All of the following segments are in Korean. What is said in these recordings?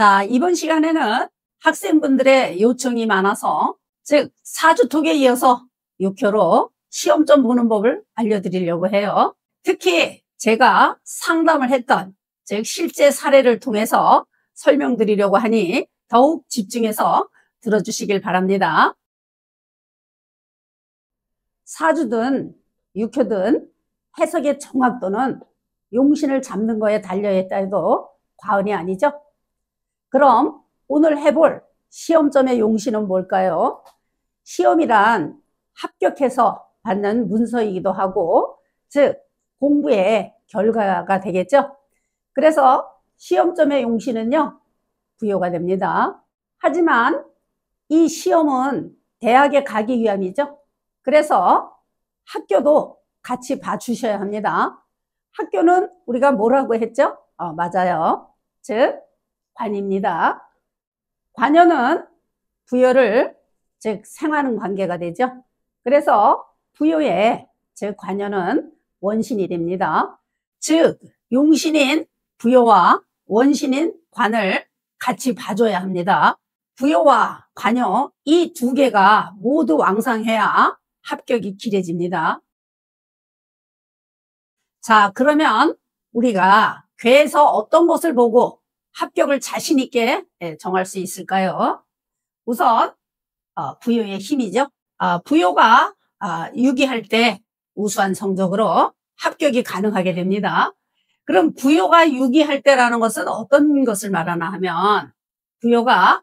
자, 이번 시간에는 학생분들의 요청이 많아서 즉 사주톡에 이어서 육효로 시험 좀 보는 법을 알려드리려고 해요. 특히 제가 상담을 했던 즉 실제 사례를 통해서 설명드리려고 하니 더욱 집중해서 들어주시길 바랍니다. 사주든 육효든 해석의 정확도는 용신을 잡는 거에 달려있다 해도 과언이 아니죠. 그럼 오늘 해볼 시험점의 용신은 뭘까요? 시험이란 합격해서 받는 문서이기도 하고 즉 공부의 결과가 되겠죠. 그래서 시험점의 용신은요 부여가 됩니다. 하지만 이 시험은 대학에 가기 위함이죠. 그래서 학교도 같이 봐주셔야 합니다. 학교는 우리가 뭐라고 했죠? 맞아요. 즉 관입니다. 관여는 부여를 즉 생하는 관계가 되죠. 그래서 부여의 즉 관여는 원신이 됩니다. 즉 용신인 부여와 원신인 관을 같이 봐줘야 합니다. 부여와 관여 이 두 개가 모두 왕상해야 합격이 길해집니다. 자, 그러면 우리가 괴에서 어떤 것을 보고 합격을 자신 있게 정할 수 있을까요? 우선 부여의 힘이죠. 부여가 유기할 때 우수한 성적으로 합격이 가능하게 됩니다. 그럼 부여가 유기할 때라는 것은 어떤 것을 말하나 하면 부여가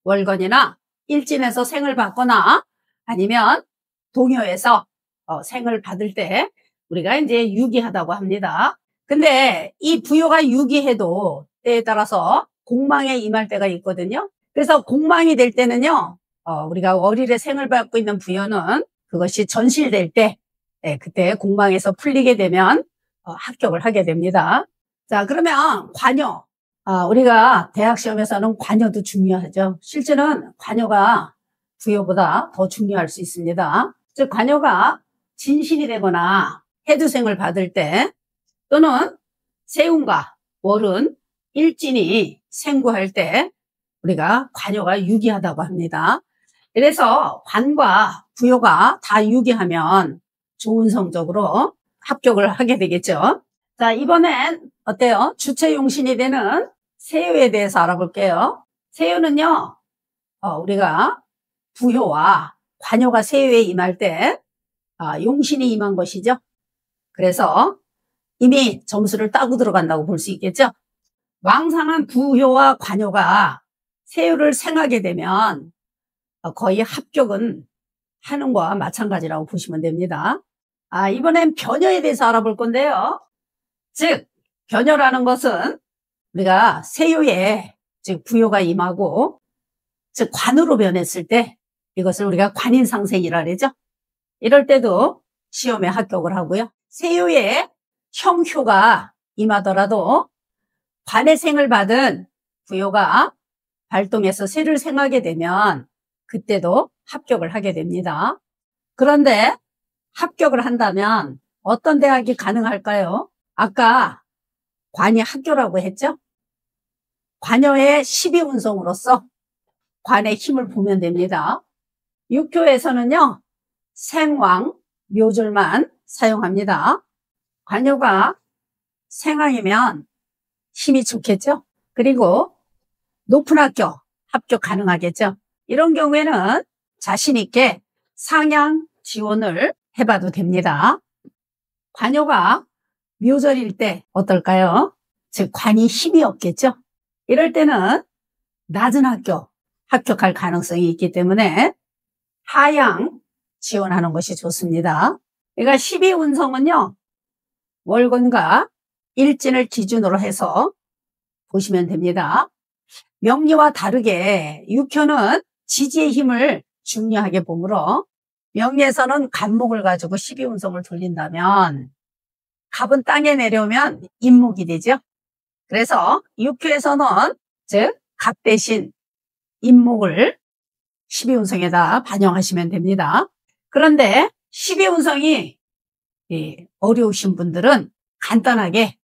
월건이나 일진에서 생을 받거나 아니면 동요에서 생을 받을 때 우리가 이제 유기하다고 합니다. 근데 이 부여가 유기해도 때에 따라서 공망에 임할 때가 있거든요. 그래서 공망이 될 때는요, 우리가 월일에 생을 받고 있는 부여는 그것이 전실될 때, 그때 공망에서 풀리게 되면 합격을 하게 됩니다. 자, 그러면 관여. 우리가 대학 시험에서는 관여도 중요하죠. 실제는 관여가 부여보다 더 중요할 수 있습니다. 즉, 관여가 진실이 되거나 해두생을 받을 때 또는 세운과 월은 일진이 생구할 때 우리가 관여가 유기하다고 합니다. 그래서 관과 부여가 다 유기하면 좋은 성적으로 합격을 하게 되겠죠. 자, 이번엔 어때요? 주체용신이 되는 세유에 대해서 알아볼게요. 세유는요, 우리가 부여와 관여가 세유에 임할 때 용신이 임한 것이죠. 그래서 이미 점수를 따고 들어간다고 볼 수 있겠죠. 왕상한 부여와 관여가 세유를 생하게 되면 거의 합격은 하는 거와 마찬가지라고 보시면 됩니다. 이번엔 변여에 대해서 알아볼 건데요. 즉 변여라는 것은 우리가 세유에 즉 부여가 임하고 즉 관으로 변했을 때 이것을 우리가 관인상생이라 그러죠. 이럴 때도 시험에 합격을 하고요. 세유에 형효가 임하더라도 관의 생을 받은 부여가 발동해서 세를 생하게 되면 그때도 합격을 하게 됩니다. 그런데 합격을 한다면 어떤 대학이 가능할까요? 아까 관이 학교라고 했죠? 관여의 12운성으로서 관의 힘을 보면 됩니다. 육효에서는요, 생왕, 묘졸만 사용합니다. 관여가 생왕이면 힘이 좋겠죠? 그리고 높은 학교 합격 가능하겠죠? 이런 경우에는 자신 있게 상향 지원을 해봐도 됩니다. 관여가 묘절일 때 어떨까요? 즉 관이 힘이 없겠죠? 이럴 때는 낮은 학교 합격할 가능성이 있기 때문에 하향 지원하는 것이 좋습니다. 그러니까 12운성은요. 월건과 일진을 기준으로 해서 보시면 됩니다. 명리와 다르게 육효는 지지의 힘을 중요하게 보므로 명리에서는 간목을 가지고 12운성을 돌린다면 갑은 땅에 내려오면 임목이 되죠. 그래서 육효에서는 즉 갑 대신 임목을 12운성에다 반영하시면 됩니다. 그런데 12운성이 어려우신 분들은 간단하게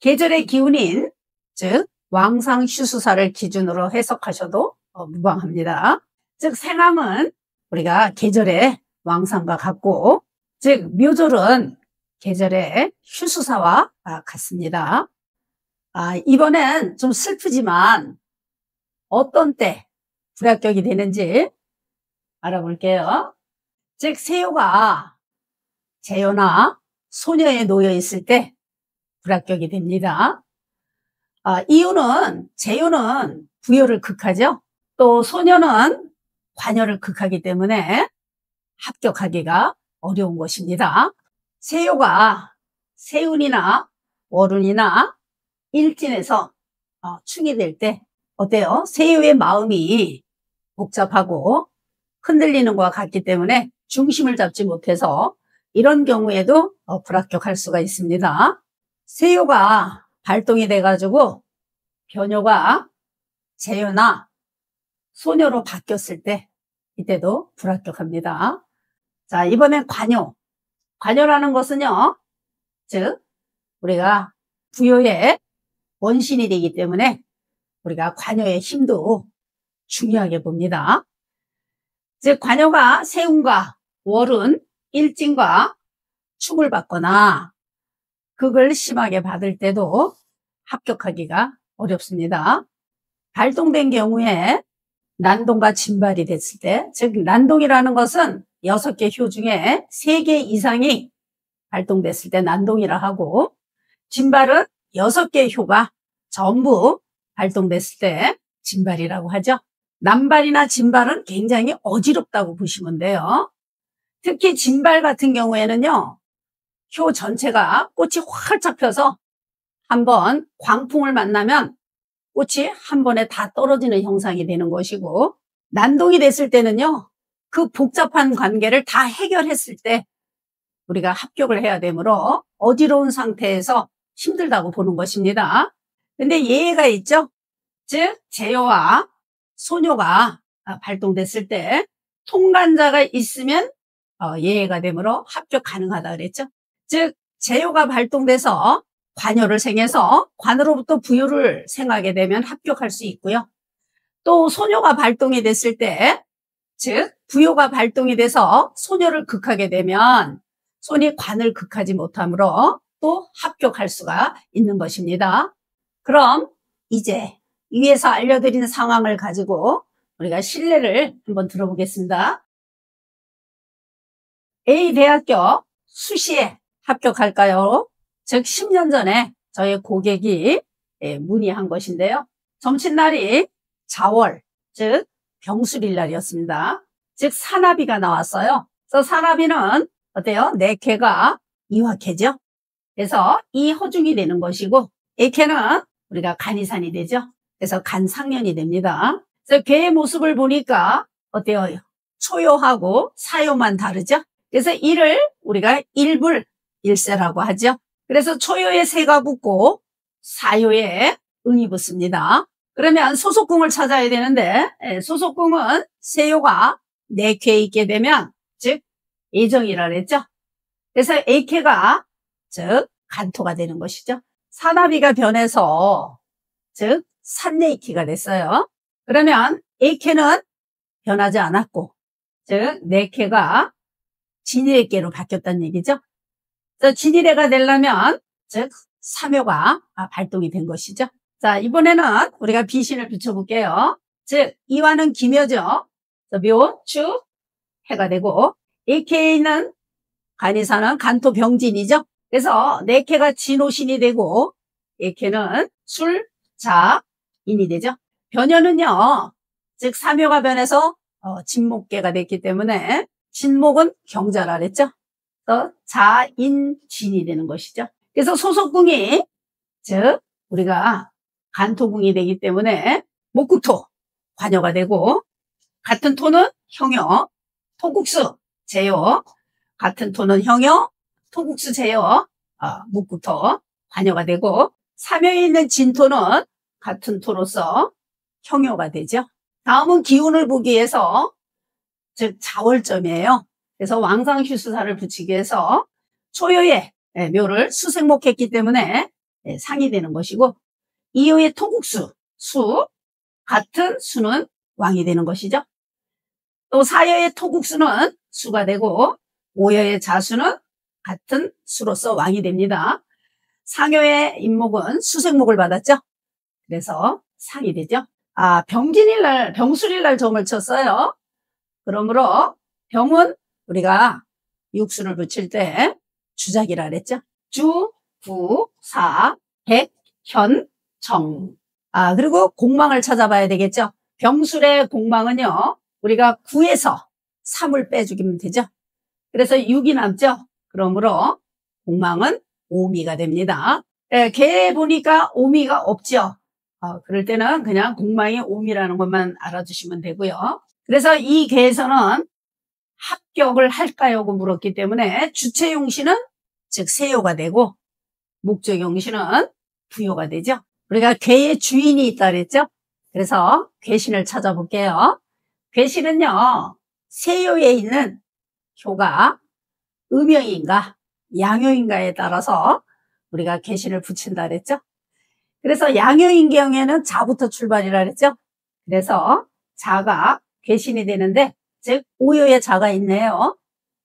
계절의 기운인 즉 왕상 휴수사를 기준으로 해석하셔도 무방합니다. 즉 생암은 우리가 계절의 왕상과 같고, 즉 묘졸은 계절의 휴수사와 같습니다. 이번엔 좀 슬프지만 어떤 때 불합격이 되는지 알아볼게요. 즉 세요가 제요나 소녀에 놓여 있을 때 불합격이 됩니다. 이유는 제요는 부요를 극하죠. 또 소녀는 관여를 극하기 때문에 합격하기가 어려운 것입니다. 세요가 세운이나 월운이나 일진에서 충이 될 때 어때요? 세요의 마음이 복잡하고 흔들리는 것과 같기 때문에 중심을 잡지 못해서 이런 경우에도 불합격할 수가 있습니다. 세요가 발동이 돼가지고 변요가 제요나 소녀로 바뀌었을 때 이때도 불합격합니다. 자, 이번엔 관요. 관요라는 것은요, 즉 우리가 부요의 원신이 되기 때문에 우리가 관요의 힘도 중요하게 봅니다. 즉 관요가 세운과 월운, 일진과 충을 받거나 극을 심하게 받을 때도 합격하기가 어렵습니다. 발동된 경우에 난동과 진발이 됐을 때, 즉 난동이라는 것은 6개 효 중에 3개 이상이 발동됐을 때 난동이라 하고, 진발은 6개 효가 전부 발동됐을 때 진발이라고 하죠. 난발이나 진발은 굉장히 어지럽다고 보시면 돼요. 특히 진발 같은 경우에는요, 효 전체가 꽃이 활짝 펴서 한번 광풍을 만나면 꽃이 한 번에 다 떨어지는 형상이 되는 것이고, 난동이 됐을 때는요, 그 복잡한 관계를 다 해결했을 때 우리가 합격을 해야 되므로 어지러운 상태에서 힘들다고 보는 것입니다. 근데 예외가 있죠. 즉 제요와 소녀가 발동됐을 때 통간자가 있으면 예외가 되므로 합격 가능하다 그랬죠. 즉 제요가 발동돼서 관요를 생해서 관으로부터 부요를 생하게 되면 합격할 수 있고요. 또 소녀가 발동이 됐을 때, 즉 부요가 발동이 돼서 소녀를 극하게 되면 손이 관을 극하지 못하므로 또 합격할 수가 있는 것입니다. 그럼 이제 위에서 알려드린 상황을 가지고 우리가 실례를 한번 들어보겠습니다. A대학교 수시에 합격할까요? 즉 10년 전에 저희 고객이 문의한 것인데요. 점친날이 자월, 즉 병술일 날이었습니다. 즉 사나비가 나왔어요. 그래서 사나비는 어때요? 내캐가 이화캐죠. 그래서 이허중이 되는 것이고, 액캐는 우리가 간이산이 되죠. 그래서 간상년이 됩니다. 그래서 괴의 모습을 보니까 어때요? 초요하고 사요만 다르죠. 그래서 이를 우리가 일불일세라고 하죠. 그래서 초요에 세가 붙고 사요에 응이 붙습니다. 그러면 소속궁을 찾아야 되는데, 소속궁은 세요가 내캐에 있게 되면 즉 예정이라 그랬죠. 그래서 A캐가 즉 간토가 되는 것이죠. 사나비가 변해서 즉 산내이키가 됐어요. 그러면 A캐는 변하지 않았고, 즉 내캐가 진일의캐로 바뀌었다는 얘기죠. 그래서 진일의가 되려면 즉 삼요가 발동이 된 것이죠. 자, 이번에는 우리가 비신을 붙여볼게요. 즉 이화는 기묘죠. 묘, 축, 해가 되고, A캐에 있는 간이사는 간토 병진이죠. 그래서 내캐가 진호신이 되고 A캐는 술, 자, 인이 되죠. 변연은요, 즉 삼요가 변해서 진목계가 됐기 때문에 진목은 경자라 그랬죠. 그래서 자, 인, 진이 되는 것이죠. 그래서 소속궁이 즉 우리가 간토궁이 되기 때문에 목국토, 관여가 되고, 같은 토는 형요, 토국수, 제요, 같은 토는 형요, 토국수, 제요, 목국토, 관여가 되고, 삼요에 있는 진토는 같은 토로서 형요가 되죠. 다음은 기운을 보기 위해서 즉 자월점이에요. 그래서 왕상휴수사를 붙이기 위해서 초요에 묘를 수생목했기 때문에 상이 되는 것이고, 이호의 토국수, 수, 같은 수는 왕이 되는 것이죠. 또 사여의 토국수는 수가 되고 오여의 자수는 같은 수로서 왕이 됩니다. 상여의 임목은 수생목을 받았죠. 그래서 상이 되죠. 병진일날, 병술일날 점을 쳤어요. 그러므로 병은 우리가 육순을 붙일 때 주작이라 그랬죠. 주, 부, 사, 백, 현, 정. 그리고 공망을 찾아봐야 되겠죠. 병술의 공망은요, 우리가 9에서 3을 빼주기면 되죠. 그래서 6이 남죠. 그러므로 공망은 오미가 됩니다. 개 보니까 오미가 없죠. 그럴 때는 그냥 공망이 오미라는 것만 알아두시면 되고요. 그래서 이 개에서는 합격을 할까요? 고 물었기 때문에 주체용시는 즉 세요가 되고 목적용시는 부요가 되죠. 우리가 괴의 주인이 있다 그랬죠. 그래서 괴신을 찾아볼게요. 괴신은요, 세요에 있는 효가 음효인가 양효인가에 따라서 우리가 괴신을 붙인다 그랬죠. 그래서 양효인 경우에는 자부터 출발이라 그랬죠. 그래서 자가 괴신이 되는데 즉 오요의 자가 있네요.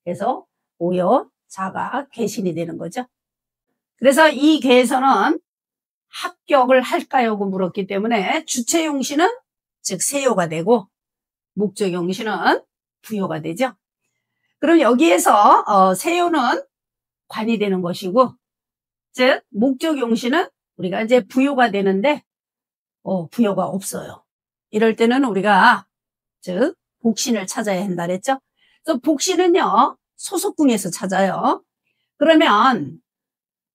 그래서 오요 자가 괴신이 되는 거죠. 그래서 이 괴에서는 합격을 할까요? 고 물었기 때문에 주체용시는 즉 세요가 되고 목적용시는 부요가 되죠. 그럼 여기에서 세요는 관이 되는 것이고 즉 목적용시는 우리가 이제 부요가 되는데 부요가 없어요. 이럴 때는 우리가 즉 복신을 찾아야 한다 그랬죠. 그래서 복신은요 소속궁에서 찾아요. 그러면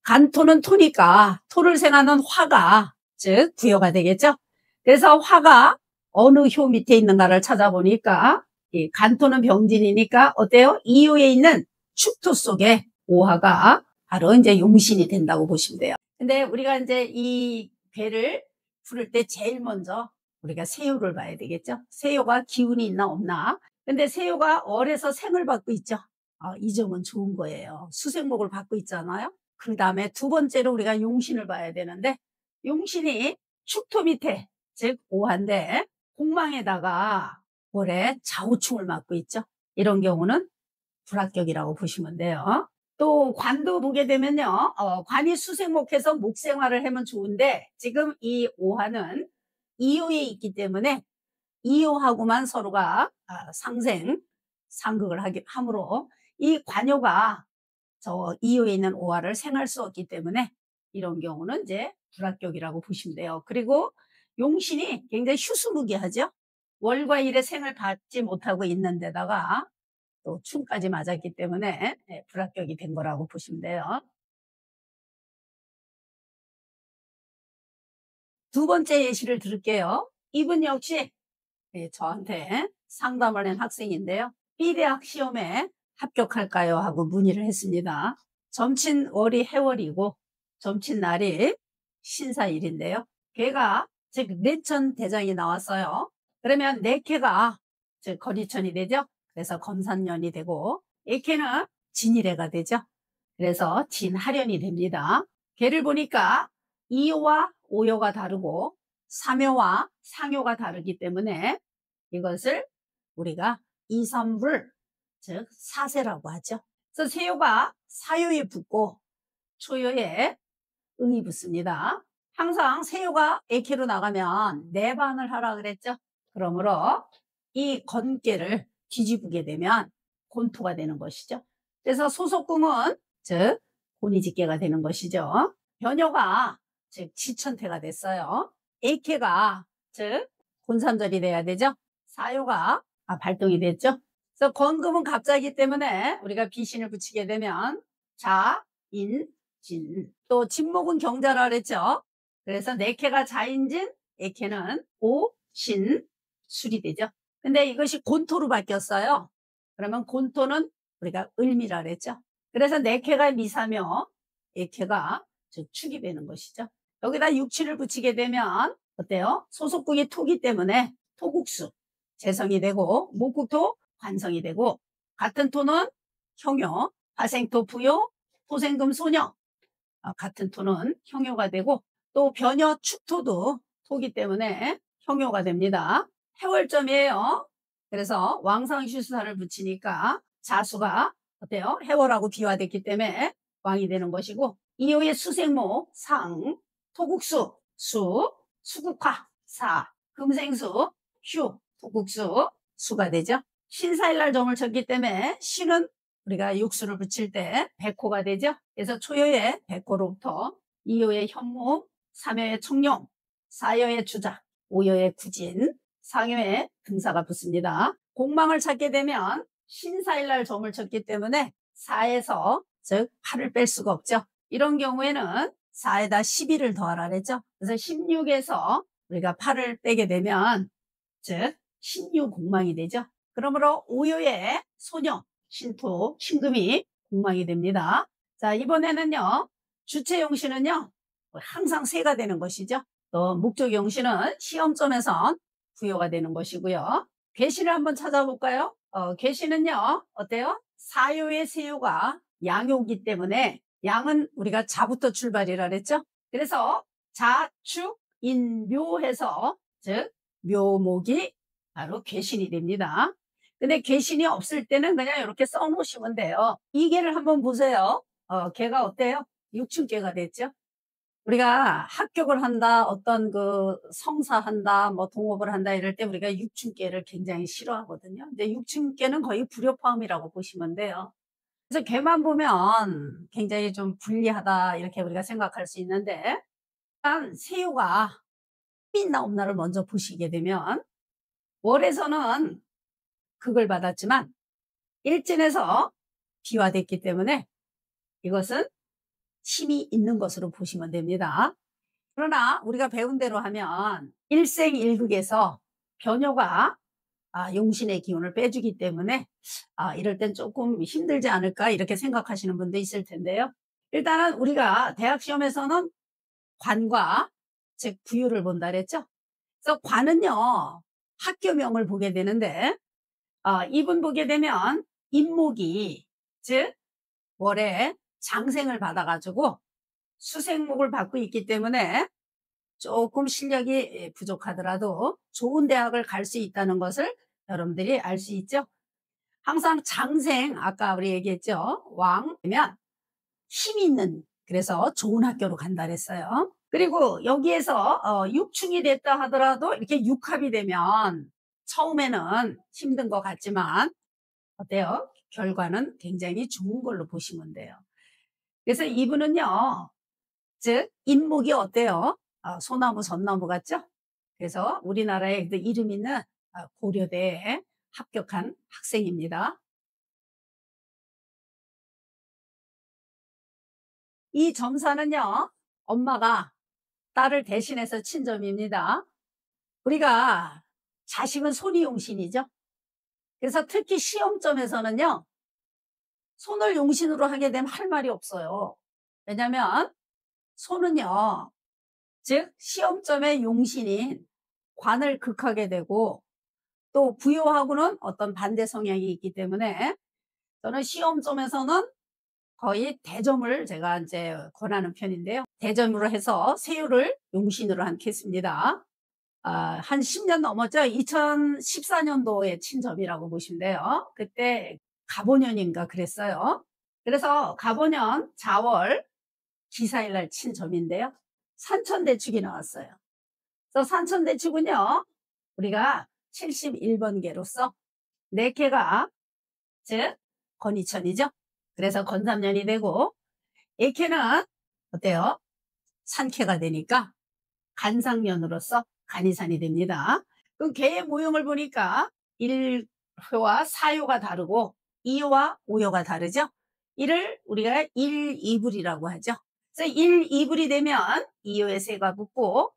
간토는 토니까 토를 생하는 화가 즉 부여가 되겠죠. 그래서 화가 어느 효 밑에 있는가를 찾아보니까 이 간토는 병진이니까 어때요? 이효에 있는 축토 속에 오화가 바로 이제 용신이 된다고 보시면 돼요. 근데 우리가 이제 이 괴를 부를 때 제일 먼저 우리가 세요를 봐야 되겠죠. 세요가 기운이 있나 없나. 근데 세요가 월에서 생을 받고 있죠. 이 점은 좋은 거예요. 수생목을 받고 있잖아요. 그 다음에 두 번째로 우리가 용신을 봐야 되는데 용신이 축토 밑에 즉 오한데 공망에다가 월에 좌우충을 맡고 있죠. 이런 경우는 불합격이라고 보시면 돼요. 또 관도 보게 되면요. 관이 수생목해서 목생활을 하면 좋은데 지금 이 오화는 이호에 있기 때문에 이호하고만 서로가 상생, 상극을 함으로 이 관요가 저 이호에 있는 오화를 생할 수 없기 때문에 이런 경우는 이제 불합격이라고 보시면 돼요. 그리고 용신이 굉장히 휴수무기하죠. 월과 일의 생을 받지 못하고 있는 데다가 또 충까지 맞았기 때문에 불합격이 된 거라고 보시면 돼요. 두 번째 예시를 들을게요. 이분 역시 저한테 상담을 한 학생인데요. B대학 시험에 합격할까요? 하고 문의를 했습니다. 점친월이 해월이고 점친날이 신사일인데요. 걔가 즉 내천 대장이 나왔어요. 그러면 내캐가 즉 거리천이 되죠. 그래서 검산년이 되고 애캐는 진일해가 되죠. 그래서 진하련이 됩니다. 걔를 보니까 이요와 오요가 다르고 삼요와 상요가 다르기 때문에 이것을 우리가 이삼불 즉 사세라고 하죠. 그래서 세요가 사요에 붙고 초요에 응이 붙습니다. 항상 세요가 애캐로 나가면 내반을 하라 그랬죠. 그러므로 이 건깨를 뒤집게 되면 곤토가 되는 것이죠. 그래서 소속궁은 즉 곤이직계가 되는 것이죠. 변효가 즉 지천태가 됐어요. 애캐가 즉 곤삼절이 돼야 되죠. 사요가 발동이 됐죠. 그래서 건금은 갑자기 때문에 우리가 비신을 붙이게 되면 자, 인, 진. 또 진목은 경자라 그랬죠. 그래서 내캐가 자인진, 애캐는 오, 신, 술이 되죠. 근데 이것이 곤토로 바뀌었어요. 그러면 곤토는 우리가 을미라 그랬죠. 그래서 내캐가 미사며 애캐가 즉 축이 되는 것이죠. 여기다 육치를 붙이게 되면 어때요? 소속국이 토기 때문에 토국수, 재성이 되고 목국토, 관성이 되고 같은 토는 형요, 화생토, 부요, 토생금, 소녀 같은 토는 형요가 되고 또 변여 축토도 토기 때문에 형요가 됩니다. 해월점이에요. 그래서 왕상슈사를 붙이니까 자수가 어때요? 해월하고 비화됐기 때문에 왕이 되는 것이고, 이후에 수생목 상, 토국수 수, 수국화 사, 금생수 휴, 토국수 수가 되죠. 신사일날 점을 쳤기 때문에 신은 우리가 육수를 붙일 때 백호가 되죠. 그래서 초여의 백호로부터 이호의 현무, 삼여의 청룡, 사여의 주작, 오여의 구진, 상여의 등사가 붙습니다. 공망을 찾게 되면 신사일날 점을 쳤기 때문에 4에서 즉 8을 뺄 수가 없죠. 이런 경우에는 4에다 12를 더하라 그랬죠. 그래서 16에서 우리가 8을 빼게 되면 즉 신유 공망이 되죠. 그러므로 오요의 소녀, 신토, 신금이 공망이 됩니다. 자, 이번에는요. 주체 용신은요. 항상 세가 되는 것이죠. 또 목적 용신은 시험점에선 부여가 되는 것이고요. 괴신을 한번 찾아볼까요? 괴신은요. 어때요? 사요의 세요가 양요기 때문에 양은 우리가 자부터 출발이라 그랬죠. 그래서 자축 인묘해서 즉 묘목이 바로 괴신이 됩니다. 근데 괴신이 없을 때는 그냥 이렇게 써놓으시면 돼요. 이 개를 한번 보세요. 개가 어때요? 육춘개가 됐죠. 우리가 합격을 한다, 어떤 그 성사한다, 뭐 동업을 한다 이럴 때 우리가 육춘개를 굉장히 싫어하거든요. 근데 육춘개는 거의 불협화음이라고 보시면 돼요. 그래서 개만 보면 굉장히 좀 불리하다 이렇게 우리가 생각할 수 있는데, 일단 세유가 있나 없나를 먼저 보시게 되면 월에서는 극을 받았지만 일진에서 비화됐기 때문에 이것은 힘이 있는 것으로 보시면 됩니다. 그러나 우리가 배운 대로 하면 일생일극에서 변효가 용신의 기운을 빼주기 때문에 이럴 땐 조금 힘들지 않을까 이렇게 생각하시는 분도 있을 텐데요. 일단은 우리가 대학 시험에서는 관과 즉 부유를 본다 그랬죠. 그래서 관은요 학교명을 보게 되는데 이분 보게 되면 임목이 즉 월에 장생을 받아가지고 수생목을 받고 있기 때문에 조금 실력이 부족하더라도 좋은 대학을 갈 수 있다는 것을 여러분들이 알 수 있죠. 항상 장생 아까 우리 얘기했죠. 왕이면 힘이 있는 그래서 좋은 학교로 간다 그랬어요. 그리고 여기에서 육충이 됐다 하더라도 이렇게 육합이 되면 처음에는 힘든 것 같지만 어때요? 결과는 굉장히 좋은 걸로 보시면 돼요. 그래서 이분은요, 즉 인목이 어때요? 소나무, 전나무 같죠? 그래서 우리나라에 이름 있는 고려대에 합격한 학생입니다. 이 점사는요, 엄마가 딸을 대신해서 친 점입니다. 우리가 자식은 손이용신이죠. 그래서 특히 시험점에서는요, 손을 용신으로 하게 되면 할 말이 없어요. 왜냐하면 손은요, 즉 시험점의 용신인 관을 극하게 되고 또 부여하고는 어떤 반대 성향이 있기 때문에 저는 시험점에서는 거의 대점을 제가 이제 권하는 편인데요. 대점으로 해서 세유를 용신으로 하겠습니다. 한 10년 넘었죠. 2014년도에 친 점이라고 보시면 돼요. 그때 갑오년인가 그랬어요. 그래서 갑오년 자월 기사일날 친 점인데요. 산천대축이 나왔어요. 그래서 산천대축은요. 우리가 71번계로서 4개가 즉 건이천이죠. 그래서 건삼년이 되고 액해는 어때요? 산캐가 되니까 간상년으로서 간이산이 됩니다. 그 개의 모형을 보니까 1효와 4효가 다르고 2효와 5효가 다르죠. 이를 우리가 1, 2불이라고 하죠. 그래서 1, 2불이 되면 2효에 세가 붙고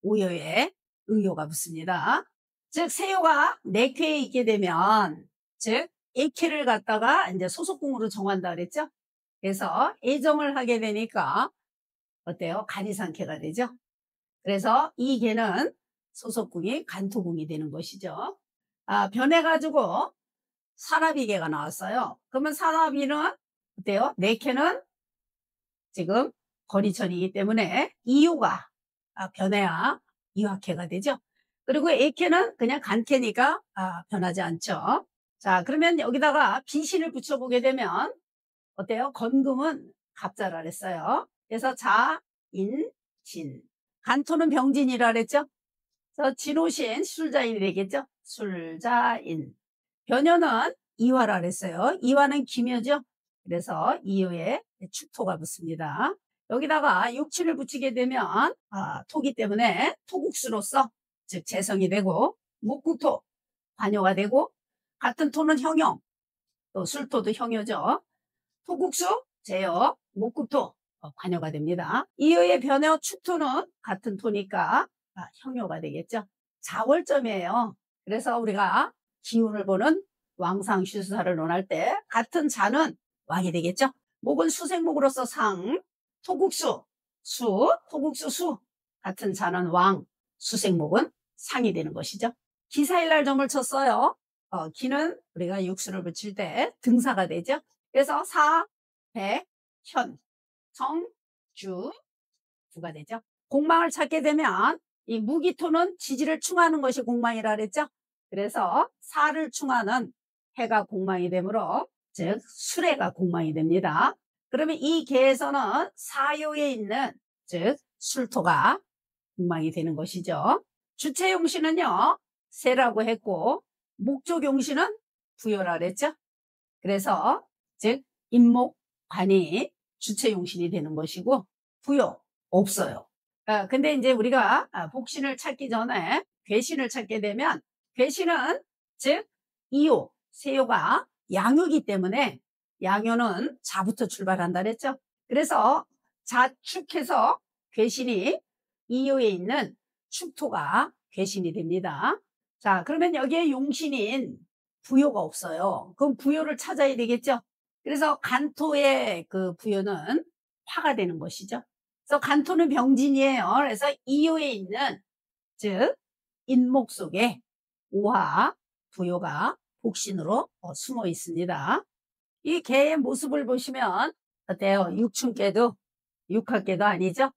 5효에 의효가 붙습니다. 즉 세효가 4쾌에 있게 되면 즉 액회를 갖다가 이제 소속궁으로 정한다 그랬죠. 그래서 애정을 하게 되니까 어때요? 간이상캐가 되죠. 그래서 이 개는 소속궁이 간토궁이 되는 것이죠. 변해가지고 사나비개가 나왔어요. 그러면 사나비는 어때요? 4개는 지금 거리천이기 때문에 이유가 변해야 이화캐가 되죠. 그리고 A캐는 그냥 간캐니까 변하지 않죠. 자, 그러면 여기다가 비신을 붙여보게 되면 어때요? 건금은 갑자라 그랬어요. 그래서 자, 인, 진. 간토는 병진이라 그랬죠. 그래서 진호신 술자인이 되겠죠. 술자인. 변효는 이화라 그랬어요. 이화는 기묘죠. 그래서 이효에 축토가 붙습니다. 여기다가 육치를 붙이게 되면 토기 때문에 토국수로서 즉 재성이 되고 목국토 관여가 되고 같은 토는 형용 또 술토도 형효죠. 토국수 제역 목국토 관여가 됩니다. 이효의 변효 축토는 같은 토니까 형효가 되겠죠. 자월점이에요. 그래서 우리가 기운을 보는 왕상슈수사를 논할 때 같은 자는 왕이 되겠죠. 목은 수생목으로서 상, 토국수, 수, 토국수 수. 같은 자는 왕, 수생목은 상이 되는 것이죠. 기사일날 점을 쳤어요. 기는 우리가 육수를 붙일 때 등사가 되죠. 그래서 사, 백, 현, 정, 주, 부가 되죠. 공망을 찾게 되면 이 무기토는 지지를 충하는 것이 공망이라 그랬죠. 그래서 사를 충하는 해가 공망이 되므로 즉 수레가 공망이 됩니다. 그러면 이 계에서는 사요에 있는 즉 술토가 공망이 되는 것이죠. 주체용신은요 세라고 했고 목조용신은 부여라 그랬죠. 그래서 즉 인목관이 주체용신이 되는 것이고 부여 없어요. 근데 이제 우리가 복신을 찾기 전에 괴신을 찾게 되면 괴신은 즉 이요, 세요가 양요기 때문에 양요는 자부터 출발한다 그랬죠. 그래서 자축해서 괴신이 이요에 있는 축토가 괴신이 됩니다. 자, 그러면 여기에 용신인 부요가 없어요. 그럼 부요를 찾아야 되겠죠. 그래서 간토의 그 부요는 화가 되는 것이죠. 그래서 간토는 병진이에요. 그래서 이요에 있는 즉 인목 속에 오화 부요가 복신으로 숨어 있습니다. 이 개의 모습을 보시면 어때요? 육춘개도 육합개도 아니죠?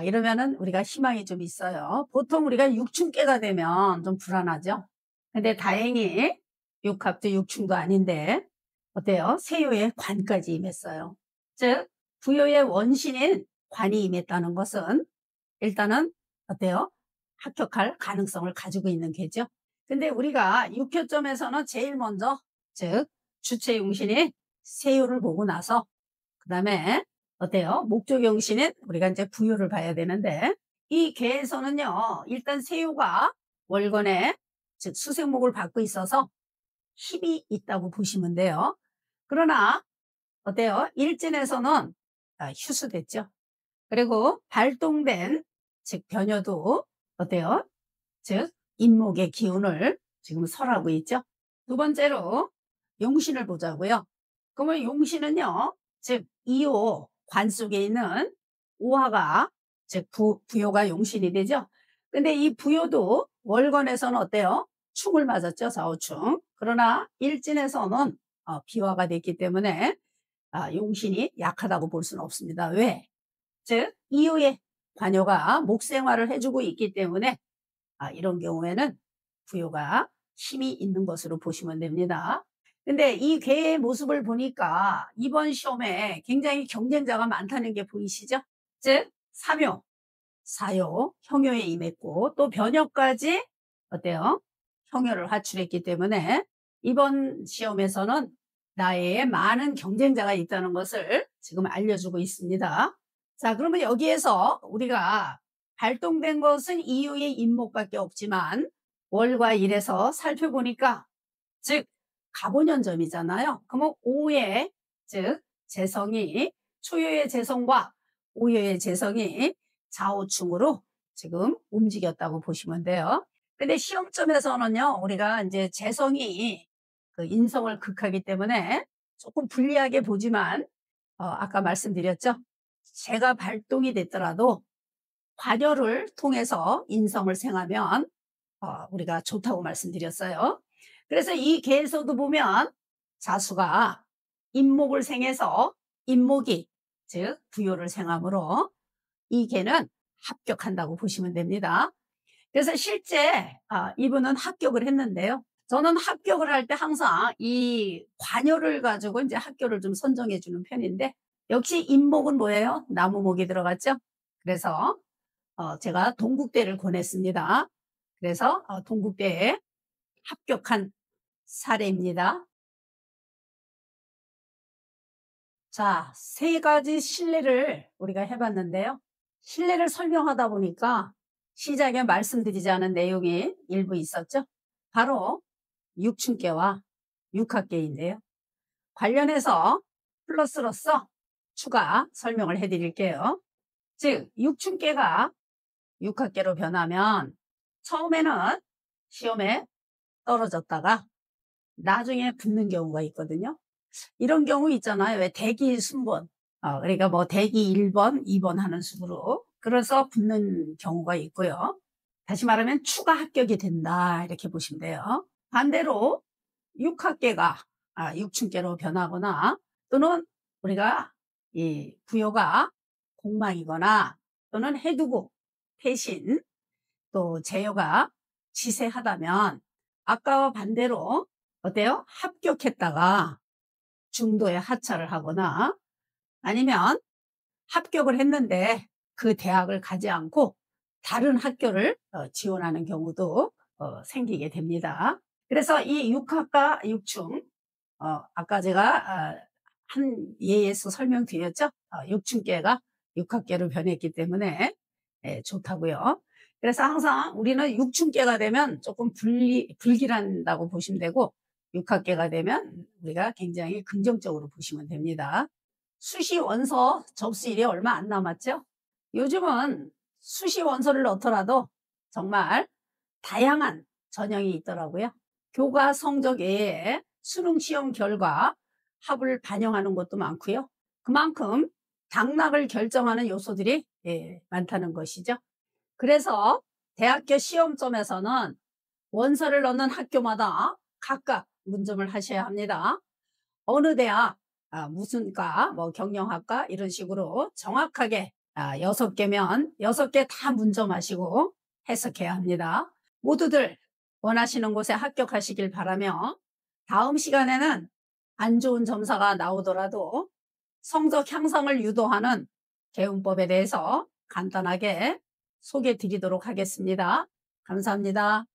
이러면은 우리가 희망이 좀 있어요. 보통 우리가 육춘개가 되면 좀 불안하죠. 근데 다행히 육합도 육충도 아닌데 어때요? 세요의 관까지 임했어요. 즉 부요의 원신인 관이 임했다는 것은 일단은 어때요? 합격할 가능성을 가지고 있는 개죠. 근데 우리가 육효점에서는 제일 먼저 즉 주체용신인 세요를 보고 나서 그 다음에 어때요? 목적용신인 우리가 이제 부요를 봐야 되는데 이 개에서는요 일단 세요가 월건에 즉 수생목을 받고 있어서 힘이 있다고 보시면 돼요. 그러나 어때요? 일진에서는 휴수됐죠. 그리고 발동된 즉 변효도 어때요? 즉 인목의 기운을 지금 설하고 있죠. 두 번째로 용신을 보자고요. 그러면 용신은요. 즉 이호 관 속에 있는 오화가 즉 부요가 용신이 되죠. 근데 이 부요도 월건에서는 어때요? 충을 맞았죠. 좌우충. 그러나 일진에서는 비화가 됐기 때문에 용신이 약하다고 볼 수는 없습니다. 왜? 즉 이후에 관여가 목생활을 해주고 있기 때문에 이런 경우에는 부요가 힘이 있는 것으로 보시면 됩니다. 근데 이 괴의 모습을 보니까 이번 시험에 굉장히 경쟁자가 많다는 게 보이시죠? 즉 사묘, 사요, 형효에 임했고 또 변효까지 어때요? 형효를 하출했기 때문에 이번 시험에서는 나의 많은 경쟁자가 있다는 것을 지금 알려주고 있습니다. 자, 그러면 여기에서 우리가 발동된 것은 이유의 인목밖에 없지만 월과 일에서 살펴보니까 즉 가본연점이잖아요. 그러면 오의 즉 재성이 초요의 재성과 오요의 재성이 좌우충으로 지금 움직였다고 보시면 돼요. 근데 시험점에서는요, 우리가 이제 재성이 그 인성을 극하기 때문에 조금 불리하게 보지만, 아까 말씀드렸죠? 제가 발동이 됐더라도 관여를 통해서 인성을 생하면, 우리가 좋다고 말씀드렸어요. 그래서 이 개에서도 보면 자수가 인목을 생해서 인목이, 즉, 부요를 생함으로 이 개는 합격한다고 보시면 됩니다. 그래서 실제 이분은 합격을 했는데요. 저는 합격을 할 때 항상 이 관여를 가지고 이제 학교를 좀 선정해 주는 편인데, 역시 인목은 뭐예요? 나무목이 들어갔죠? 그래서 제가 동국대를 권했습니다. 그래서 동국대에 합격한 사례입니다. 자, 세 가지 신뢰를 우리가 해봤는데요. 신뢰를 설명하다 보니까 시작에 말씀드리지 않은 내용이 일부 있었죠. 바로 육춘계와 육합계인데요. 관련해서 플러스로서 추가 설명을 해드릴게요. 즉, 육춘계가 육합계로 변하면 처음에는 시험에 떨어졌다가 나중에 붙는 경우가 있거든요. 이런 경우 있잖아요. 왜 대기 순번, 그러니까 뭐 대기 1번, 2번 하는 식으로. 그래서 붙는 경우가 있고요. 다시 말하면 추가 합격이 된다, 이렇게 보시면 돼요. 반대로 육합계가 육춘계로 변하거나, 또는 우리가 이 부여가 공망이거나, 또는 해두고 태신, 또 재여가 지세하다면 아까와 반대로 어때요? 합격했다가 중도에 하차를 하거나, 아니면 합격을 했는데 그 대학을 가지 않고 다른 학교를 지원하는 경우도 생기게 됩니다. 그래서 이 육합과 육충, 아까 제가 한 예에서 설명드렸죠. 육충계가 육합계로 변했기 때문에 좋다고요. 그래서 항상 우리는 육충계가 되면 조금 불길한다고 보시면 되고, 육합계가 되면 우리가 굉장히 긍정적으로 보시면 됩니다. 수시 원서 접수일이 얼마 안 남았죠? 요즘은 수시 원서를 넣더라도 정말 다양한 전형이 있더라고요. 교과 성적 외에 수능 시험 결과 합을 반영하는 것도 많고요. 그만큼 당락을 결정하는 요소들이 많다는 것이죠. 그래서 대학교 시험점에서는 원서를 넣는 학교마다 각각 문점을 하셔야 합니다. 어느 대학, 무슨 과, 뭐 경영학과 이런 식으로 정확하게 6개면 6개 다 문점하시고 해석해야 합니다. 모두들 원하시는 곳에 합격하시길 바라며, 다음 시간에는 안 좋은 점사가 나오더라도 성적 향상을 유도하는 개운법에 대해서 간단하게 소개해 드리도록 하겠습니다. 감사합니다.